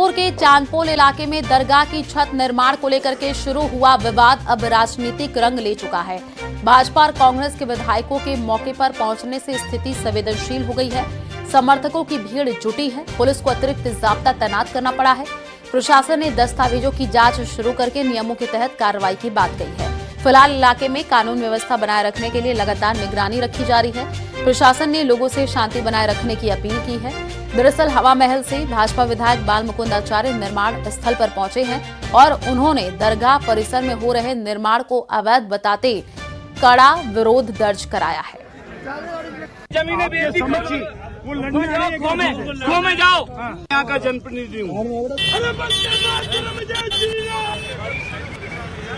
जयपुर के चांदपोल इलाके में दरगाह की छत निर्माण को लेकर के शुरू हुआ विवाद अब राजनीतिक रंग ले चुका है। भाजपा और कांग्रेस के विधायकों के मौके पर पहुंचने से स्थिति संवेदनशील हो गई है। समर्थकों की भीड़ जुटी है। पुलिस को अतिरिक्त जाब्ता तैनात करना पड़ा है। प्रशासन ने दस्तावेजों की जांच शुरू करके नियमों के तहत कार्रवाई की बात कही है। फिलहाल इलाके में कानून व्यवस्था बनाए रखने के लिए लगातार निगरानी रखी जा रही है। प्रशासन ने लोगों से शांति बनाए रखने की अपील की है। दरअसल हवा महल से भाजपा विधायक बाल मुकुंद आचार्य निर्माण स्थल पर पहुंचे हैं और उन्होंने दरगाह परिसर में हो रहे निर्माण को अवैध बताते कड़ा विरोध दर्ज कराया है। जमीनें बेचती खो में जाओ, यहाँ का जनप्रतिनिधि हूँ।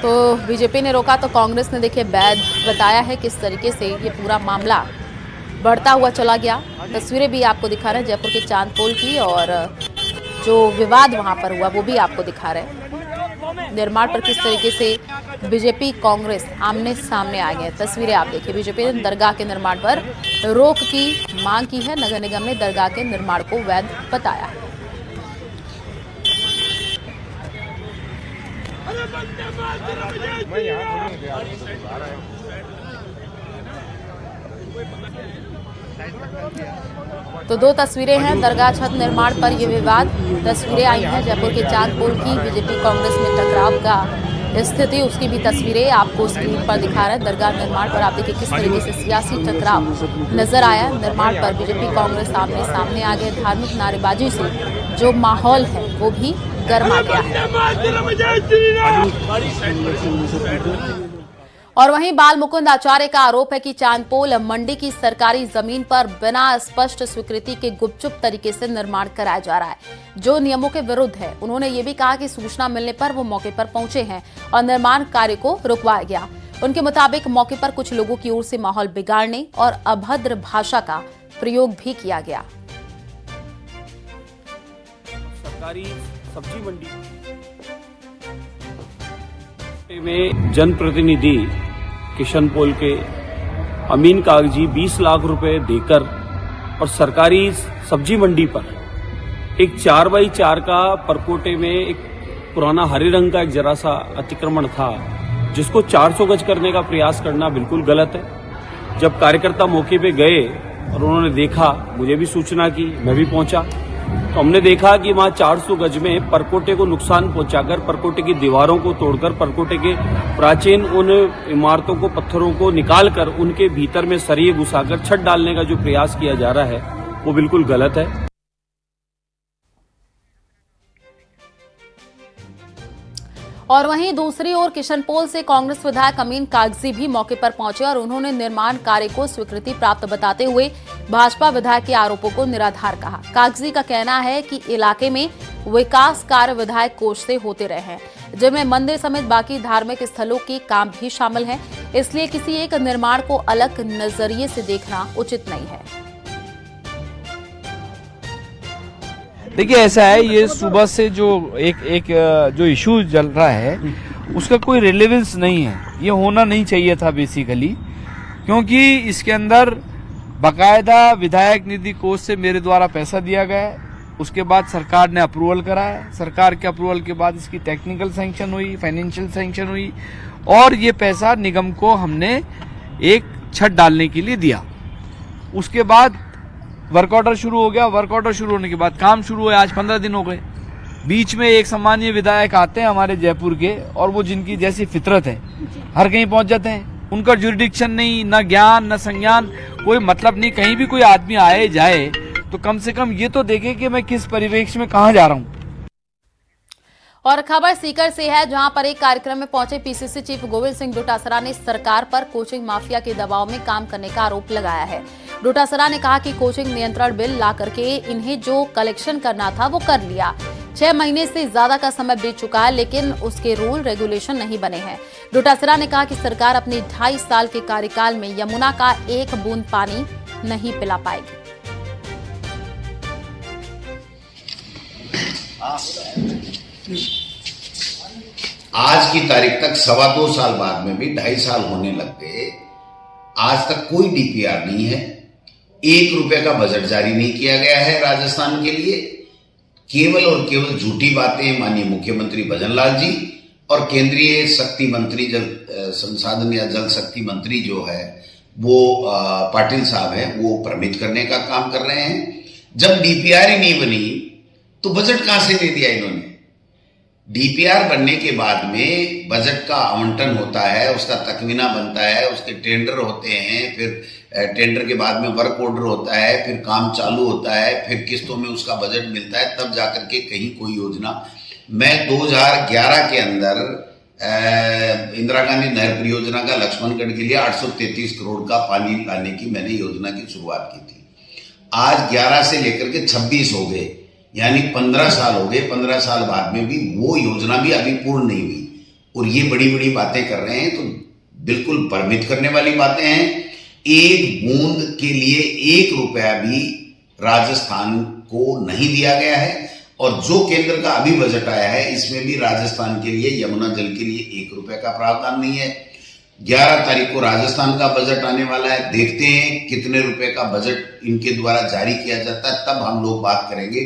तो बीजेपी ने रोका तो कांग्रेस ने देखिए वैध बताया है। किस तरीके से ये पूरा मामला बढ़ता हुआ चला गया। तस्वीरें भी आपको दिखा रहे हैं जयपुर के चांदपोल की, और जो विवाद वहां पर हुआ वो भी आपको दिखा रहे हैं। निर्माण पर किस तरीके से बीजेपी कांग्रेस आमने सामने आ गए। तस्वीरें आप देखिए। बीजेपी ने दरगाह के निर्माण पर रोक की मांग की है। नगर निगम ने दरगाह के निर्माण को वैध बताया है। तो दो तस्वीरें हैं दरगाह छत निर्माण पर यह विवाद। तस्वीरें आई हैं जयपुर के चांदपोल की। बीजेपी कांग्रेस में टकराव का स्थिति, उसकी भी तस्वीरें आपको स्क्रीन पर दिखा रहे हैं। दरगाह निर्माण पर आप देखिए किस तरीके से सियासी टकराव नजर आया। निर्माण पर बीजेपी कांग्रेस आमने सामने आ गए। धार्मिक नारेबाजी से जो माहौल है वो भी गर्मा गया है। और वहीं बाल मुकुंद आचार्य का आरोप है कि चांदपोल मंडी की सरकारी जमीन पर बिना स्पष्ट स्वीकृति के गुपचुप तरीके से निर्माण कराया जा रहा है, जो नियमों के विरुद्ध है। उन्होंने ये भी कहा कि सूचना मिलने पर वो मौके पर पहुंचे हैं और निर्माण कार्य को रुकवाया गया। उनके मुताबिक मौके पर कुछ लोगों की ओर से माहौल बिगाड़ने और अभद्र भाषा का प्रयोग भी किया गया। सरकारी सब्जी मंडी में जनप्रतिनिधि किशनपोल के अमीन कागजी 20 लाख रुपए देकर और सरकारी सब्जी मंडी पर एक 4x4 का परकोटे में एक पुराना हरे रंग का एक जरा सा अतिक्रमण था, जिसको 400 गज करने का प्रयास करना बिल्कुल गलत है। जब कार्यकर्ता मौके पे गए और उन्होंने देखा, मुझे भी सूचना की, मैं भी पहुंचा, तो हमने देखा कि वहां 400 गज में परकोटे को नुकसान पहुंचाकर, परकोटे की दीवारों को तोड़कर, परकोटे के प्राचीन उन इमारतों को, पत्थरों को निकालकर उनके भीतर में सरिये घुसाकर छत डालने का जो प्रयास किया जा रहा है वो बिल्कुल गलत है। और वहीं दूसरी ओर किशनपोल से कांग्रेस विधायक अमीन कागजी भी मौके पर पहुंचे और उन्होंने निर्माण कार्य को स्वीकृति प्राप्त बताते हुए भाजपा विधायक के आरोपों को निराधार कहा। कागजी का कहना है कि इलाके में विकास कार्य विधायक कोष से होते रहे हैं, जिनमें मंदिर समेत बाकी धार्मिक स्थलों के काम भी शामिल हैं। इसलिए किसी एक निर्माण को अलग नजरिए से देखना उचित नहीं है। देखिए ऐसा है, ये सुबह से जो एक जो इशू चल रहा है उसका कोई रिलेवेंस नहीं है। ये होना नहीं चाहिए था बेसिकली, क्योंकि इसके अंदर बकायदा विधायक निधि कोष से मेरे द्वारा पैसा दिया गया है। उसके बाद सरकार ने अप्रूवल कराया। सरकार के अप्रूवल के बाद इसकी टेक्निकल सैंक्शन हुई, फाइनेंशियल सैंक्शन हुई और ये पैसा निगम को हमने एक छत डालने के लिए दिया। उसके बाद वर्क ऑर्डर शुरू हो गया। वर्क ऑर्डर शुरू होने के बाद काम शुरू हुआ। आज 15 दिन हो गए। बीच में एक सम्मानीय विधायक आते हैं हमारे जयपुर के, और वो जिनकी जैसी फितरत है हर कहीं पहुंच जाते हैं। उनका जुरिडिक्शन नहीं, न ज्ञान न संज्ञान, कोई मतलब नहीं। कहीं भी कोई आदमी आए जाए तो कम से कम ये तो देखे कि मैं किस परिवेश में कहां जा रहा हूं। और खबर सीकर से है, जहां पर एक कार्यक्रम में पहुंचे पीसीसी चीफ गोविंद सिंह डोटासरा ने सरकार पर कोचिंग माफिया के दबाव में काम करने का आरोप लगाया है। डोटासरा ने कहा कि कोचिंग नियंत्रण बिल ला करके इन्हें जो कलेक्शन करना था वो कर लिया। 6 महीने से ज्यादा का समय बीत चुका है, लेकिन उसके रूल रेगुलेशन नहीं बने हैं। डोटासरा ने कहा कि सरकार अपने 2.5 साल के कार्यकाल में यमुना का एक बूंद पानी नहीं पिला पाएगी। आज की तारीख तक 2.25 साल बाद में भी 2.5 साल होने लग गए, आज तक कोई डीपीआर नहीं है। 1 रुपए का बजट जारी नहीं किया गया है राजस्थान के लिए। केवल और केवल झूठी बातें माननीय मुख्यमंत्री भजनलाल जी और केंद्रीय शक्ति मंत्री जल संसाधन या जल शक्ति मंत्री जो है वो पाटिल साहब हैं, वो भ्रमित करने का काम कर रहे हैं। जब डीपीआर ही नहीं बनी तो बजट कहां से दे दिया इन्होंने? डीपीआर बनने के बाद में बजट का आवंटन होता है, उसका तकवीना बनता है, उसके टेंडर होते हैं, फिर टेंडर के बाद में वर्क ऑर्डर होता है, फिर काम चालू होता है, फिर किस्तों में उसका बजट मिलता है, तब जाकर के कहीं कोई योजना। मैं 2011 के अंदर इंदिरा गांधी नहर परियोजना का लक्ष्मणगढ़ के लिए 833 करोड़ का पानी लाने की मैंने योजना की शुरुआत की थी। आज 11 से लेकर के 26 हो गए, यानी 15 साल हो गए। 15 साल बाद में भी वो योजना भी अभी पूर्ण नहीं हुई और ये बड़ी बड़ी बातें कर रहे हैं, तो बिल्कुल भ्रमित करने वाली बातें हैं। एक बूंद के लिए 1 रुपया भी राजस्थान को नहीं दिया गया है और जो केंद्र का अभी बजट आया है इसमें भी राजस्थान के लिए यमुना जल के लिए 1 रुपया का प्रावधान नहीं है। 11 तारीख को राजस्थान का बजट आने वाला है, देखते हैं कितने रुपए का बजट इनके द्वारा जारी किया जाता है, तब हम लोग बात करेंगे।